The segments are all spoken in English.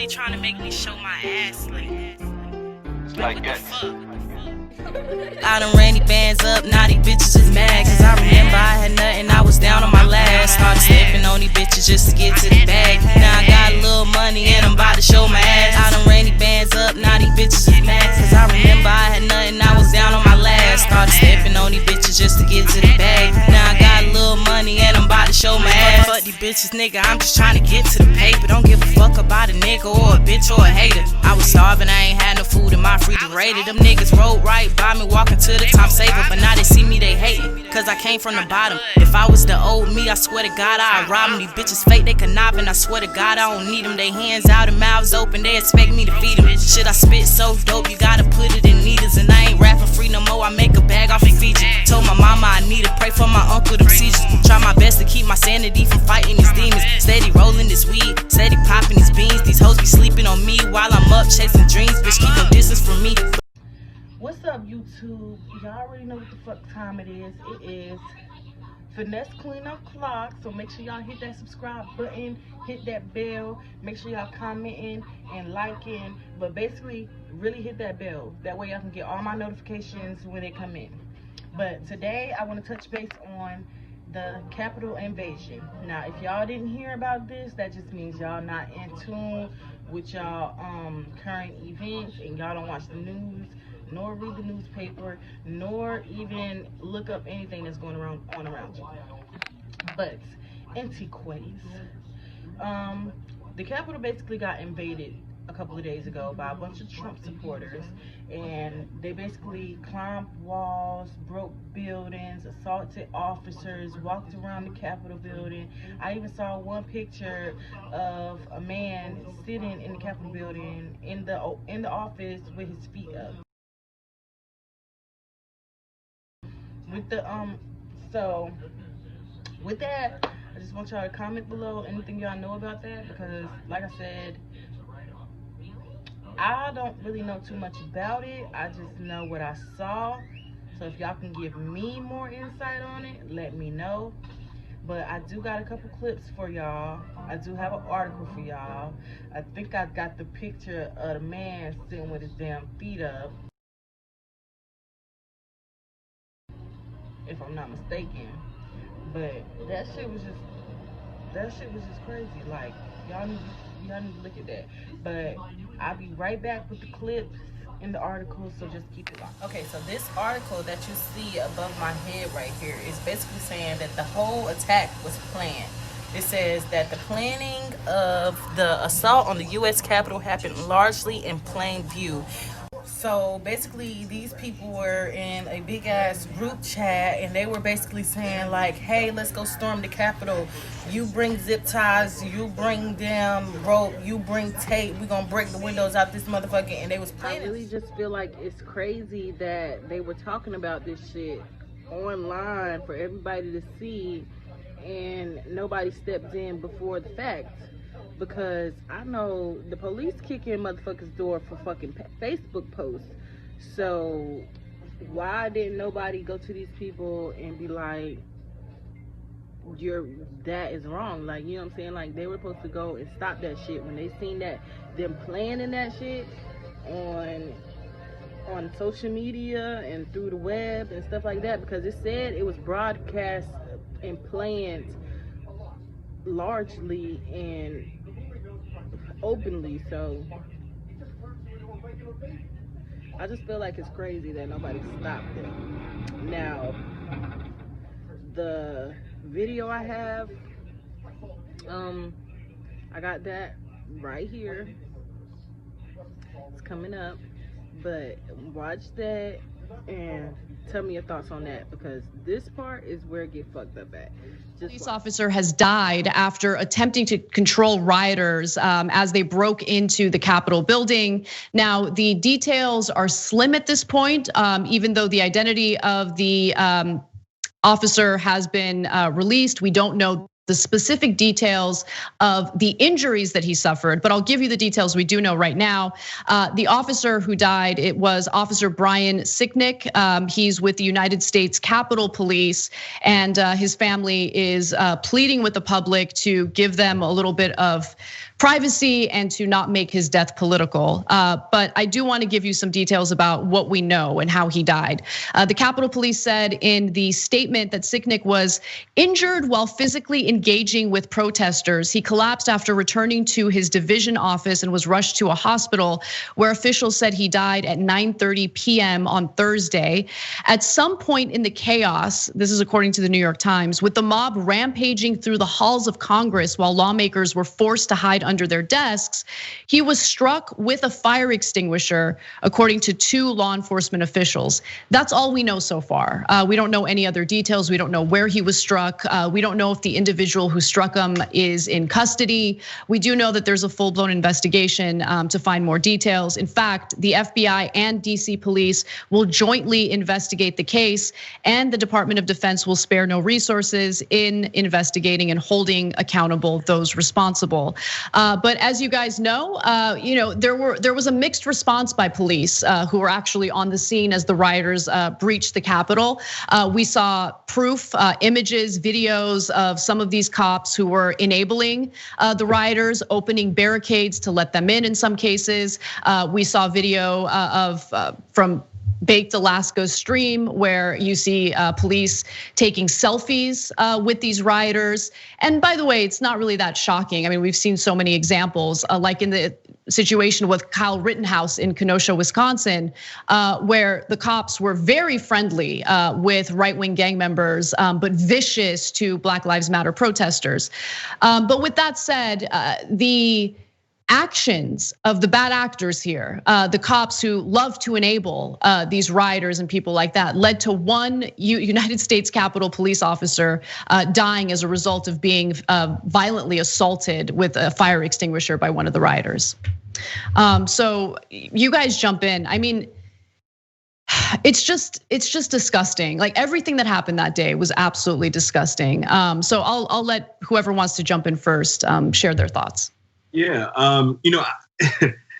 trying to make me show my ass, like what the fuck? I done ran these bands up, now these bitches is mad. Cause I remember I had nothing, I was down on my last. Started stepping on these bitches just to get to the bag. Now I got a little money and I'm about to show my ass. I done ran these bands up, now these bitches is mad. Cause I remember I had nothing, I was down on my last. Started stepping on these bitches just to get to the bag. Now I got a little money and I'm about to show my ass. Fuck these bitches, nigga, I'm just trying to get to the paper. Don't give a fuck about a nigga or a bitch or a hater. I was starving, I ain't had no food in my refrigerator. Them niggas rode right by me, walking to the top saver. But now they see me, they hating, cause I came from the bottom. If I was the old me, I swear to God, I'd rob them. These bitches fake, they conniving, I swear to God, I don't need them. They hands out and mouths open, they expect me to feed them. Shit, I spit so dope, you gotta put it in needles. And I ain't rapping free no more, I make a bag off a feature. Told my mama I need to pray for my uncle, them seizures. Try my best to keep my sanity from fighting these demons. Steady rolling this weed, steady popping these beans. These hoes be sleeping on me while I'm up chasing dreams. Bitch, keep your distance from me. What's up, YouTube? Y'all already know what the fuck time it is. It is FinesseQueen on clock. So make sure y'all hit that subscribe button, hit that bell. Make sure y'all commenting and liking. But basically, really hit that bell. That way y'all can get all my notifications when they come in. But today, I want to touch base on the Capitol invasion. Now, if y'all didn't hear about this, that just means y'all not in tune with y'all current events, and y'all don't watch the news, nor read the newspaper, nor even look up anything that's going on around you. But antiques, the Capitol basically got invaded a couple of days ago by a bunch of Trump supporters, and they basically climbed walls, broke buildings, assaulted officers, walked around the Capitol building. I even saw one picture of a man sitting in the Capitol building in the office with his feet up. With the so with that, I just want y'all to comment below anything y'all know about that, because like I said, I don't really know too much about it. I just know what I saw. So if y'all can give me more insight on it, let me know. But I do got a couple clips for y'all. I do have an article for y'all. I think I got the picture of the man sitting with his damn feet up, if I'm not mistaken. But that shit was just crazy. Like, y'all need to look at that. But I'll be right back with the clips in the article, so just keep it on. Okay, so this article that you see above my head right here is basically saying that the whole attack was planned. It says that the planning of the assault on the U.S. Capitol happened largely in plain view. So basically, these people were in a big ass group chat, and they were basically saying like, hey, let's go storm the Capitol. You bring zip ties, you bring damn rope, you bring tape, we gonna break the windows out this motherfucker. And they was planning. I really just feel like it's crazy that they were talking about this shit online for everybody to see, and nobody stepped in before the fact. Because I know the police kick in motherfuckers' door for fucking Facebook posts. So why didn't nobody go to these people and be like, that is wrong? Like, you know what I'm saying? Like, they were supposed to go and stop that shit when they seen that them planning that shit on social media and through the web and stuff like that. Because it said it was broadcast and planned largely and openly. So I just feel like it's crazy that nobody stopped it. Now, the video I have, I got that right here. It's coming up, but watch that and tell me your thoughts on that, because this part is where it get fucked up at. Police officer has died after attempting to control rioters as they broke into the Capitol building. Now, the details are slim at this point, even though the identity of the officer has been released. We don't know the specific details of the injuries that he suffered, but I'll give you the details we do know right now. The officer who died, it was Officer Brian Sicknick. He's with the United States Capitol Police, and his family is pleading with the public to give them a little bit of privacy and to not make his death political. But I do want to give you some details about what we know and how he died. The Capitol Police said in the statement that Sicknick was injured while physically engaging with protesters. He collapsed after returning to his division office and was rushed to a hospital where officials said he died at 9:30 p.m. on Thursday. At some point in the chaos, this is according to the New York Times, with the mob rampaging through the halls of Congress while lawmakers were forced to hide under their desks, he was struck with a fire extinguisher, according to 2 law enforcement officials. That's all we know so far. We don't know any other details. We don't know where he was struck. We don't know if the individual who struck him is in custody. We do know that there's a full-blown investigation to find more details. In fact, the FBI and DC police will jointly investigate the case, and the Department of Defense will spare no resources in investigating and holding accountable those responsible. But as you guys know, there was a mixed response by police who were actually on the scene as the rioters breached the Capitol. We saw proof, images, videos of some of these cops who were enabling the rioters, opening barricades to let them in some cases. We saw video from Baked Alaska's stream where you see police taking selfies with these rioters. And by the way, it's not really that shocking. I mean, we've seen so many examples, like in the situation with Kyle Rittenhouse in Kenosha, Wisconsin, where the cops were very friendly with right-wing gang members, but vicious to Black Lives Matter protesters. But with that said, the actions of the bad actors here, the cops who love to enable these rioters and people like that, led to one United States Capitol police officer dying as a result of being violently assaulted with a fire extinguisher by one of the rioters. So you guys jump in. I mean, it's just disgusting. Like everything that happened that day was absolutely disgusting. So I'll let whoever wants to jump in first share their thoughts. Yeah,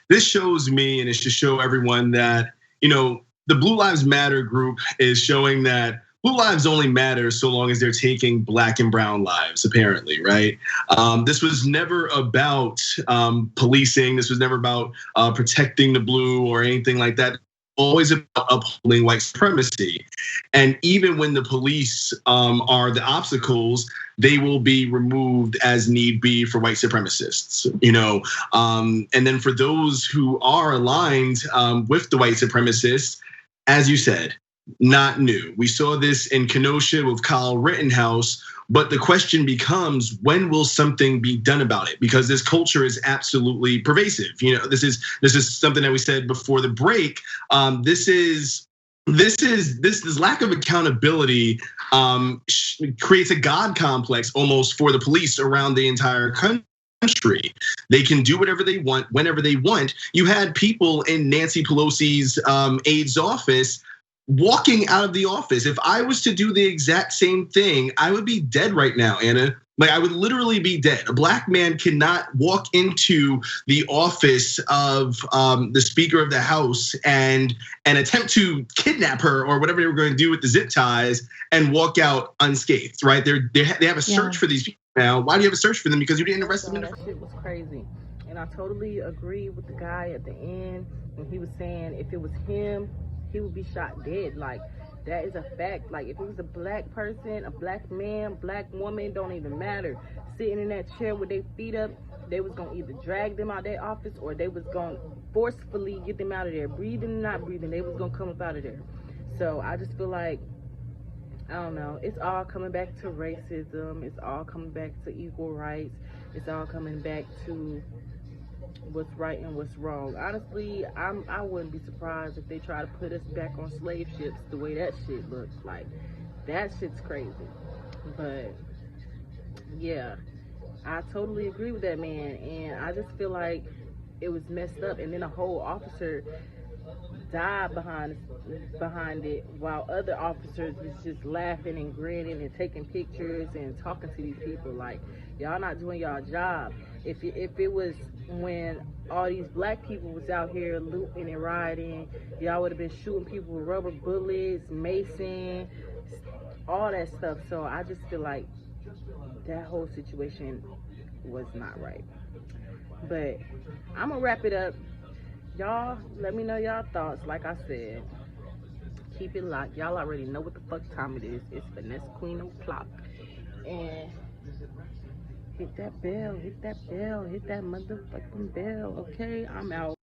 this shows me, and it's to show everyone that, the Blue Lives Matter group is showing that Blue lives only matter so long as they're taking Black and brown lives, apparently, right? This was never about policing. This was never about protecting the blue or anything like that. Always about upholding white supremacy. And even when the police are the obstacles, they will be removed as need be for white supremacists, and then for those who are aligned with the white supremacists, as you said, not new. We saw this in Kenosha with Kyle Rittenhouse, but the question becomes, when will something be done about it? Because this culture is absolutely pervasive. This is something that we said before the break. This lack of accountability creates a God complex almost for the police around the entire country. They can do whatever they want, whenever they want. You had people in Nancy Pelosi's aide's office walking out of the office. If I was to do the exact same thing, I would be dead right now, Anna. Like I would literally be dead. A Black man cannot walk into the office of the Speaker of the House and attempt to kidnap her or whatever they were going to do with the zip ties and walk out unscathed, right? They have a search for these people now. Why do you have a search for them? Because you didn't arrest them. That shit was crazy. And I totally agree with the guy at the end when he was saying if it was him, he would be shot dead. Like, that is a fact. Like, if it was a Black person, a Black man, Black woman, don't even matter, sitting in that chair with their feet up, they was gonna either drag them out of their office or they was gonna forcefully get them out of there. Breathing or not breathing, they was gonna come up out of there. So I just feel like, I don't know, it's all coming back to racism. It's all coming back to equal rights. It's all coming back to what's right and what's wrong. Honestly, I wouldn't be surprised if they try to put us back on slave ships the way that shit looks. Like, that shit's crazy. But yeah, I totally agree with that man, and I just feel like it was messed up. And then a whole officer died behind it, while other officers was just laughing and grinning and taking pictures and talking to these people. Like, y'all not doing y'all job. If it was when all these Black people was out here looting and rioting, y'all would have been shooting people with rubber bullets, mason, all that stuff. So I just feel like that whole situation was not right. But I'm gonna wrap it up. Y'all, let me know y'all thoughts. Like I said, keep it locked. Y'all already know what the fuck time it is. It's FinesseQueen o'clock. And hit that bell, hit that bell, hit that motherfucking bell. Okay, I'm out.